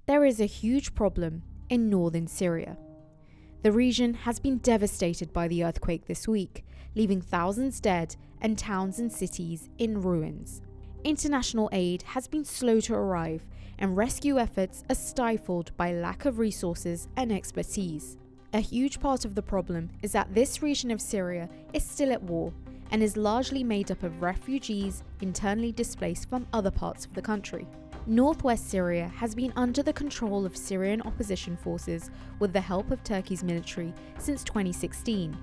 There is a huge problem in northern Syria. The region has been devastated by the earthquake this week, leaving thousands dead and towns and cities in ruins. International aid has been slow to arrive, and rescue efforts are stifled by lack of resources and expertise. A huge part of the problem is that this region of Syria is still at war and is largely made up of refugees internally displaced from other parts of the country. Northwest Syria has been under the control of Syrian opposition forces with the help of Turkey's military since 2016.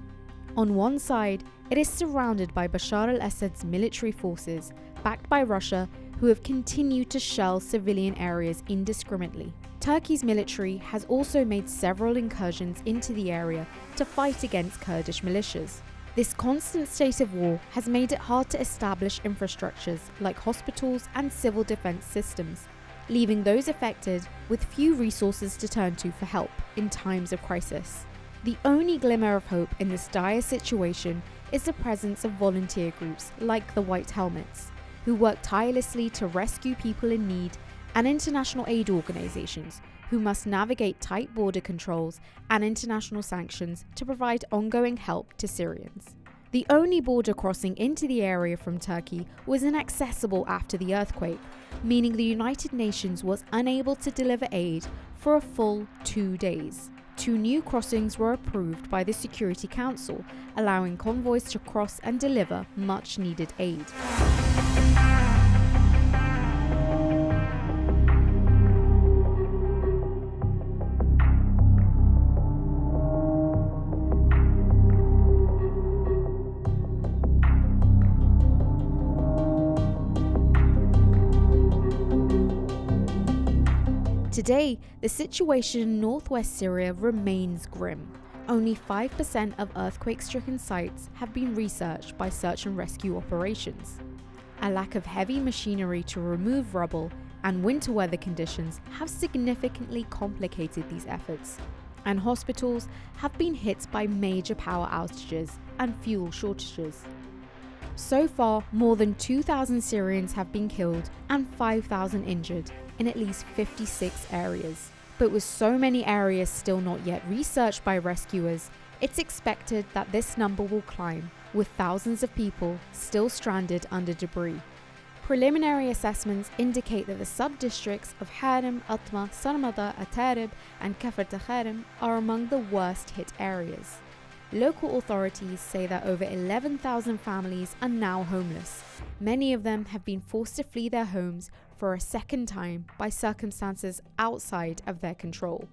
On one side, it is surrounded by Bashar al-Assad's military forces, backed by Russia, who have continued to shell civilian areas indiscriminately. Turkey's military has also made several incursions into the area to fight against Kurdish militias. This constant state of war has made it hard to establish infrastructures like hospitals and civil defense systems, leaving those affected with few resources to turn to for help in times of crisis. The only glimmer of hope in this dire situation is the presence of volunteer groups like the White Helmets, who work tirelessly to rescue people in need, and international aid organizations who must navigate tight border controls and international sanctions to provide ongoing help to Syrians. The only border crossing into the area from Turkey was inaccessible after the earthquake, meaning the United Nations was unable to deliver aid for a full 2 days. 2 new crossings were approved by the Security Council, allowing convoys to cross and deliver much needed aid. Today, the situation in northwest Syria remains grim. Only 5% of earthquake-stricken sites have been researched by search and rescue operations. A lack of heavy machinery to remove rubble and winter weather conditions have significantly complicated these efforts, and hospitals have been hit by major power outages and fuel shortages. So far, more than 2,000 Syrians have been killed and 5,000 injured in at least 56 areas. But with so many areas still not yet researched by rescuers, it's expected that this number will climb, with thousands of people still stranded under debris. Preliminary assessments indicate that the sub-districts of Harim, Atma, Sarmada, Atarib, and Kafr Takharim are among the worst hit areas. Local authorities say that over 11,000 families are now homeless. Many of them have been forced to flee their homes for a second time by circumstances outside of their control.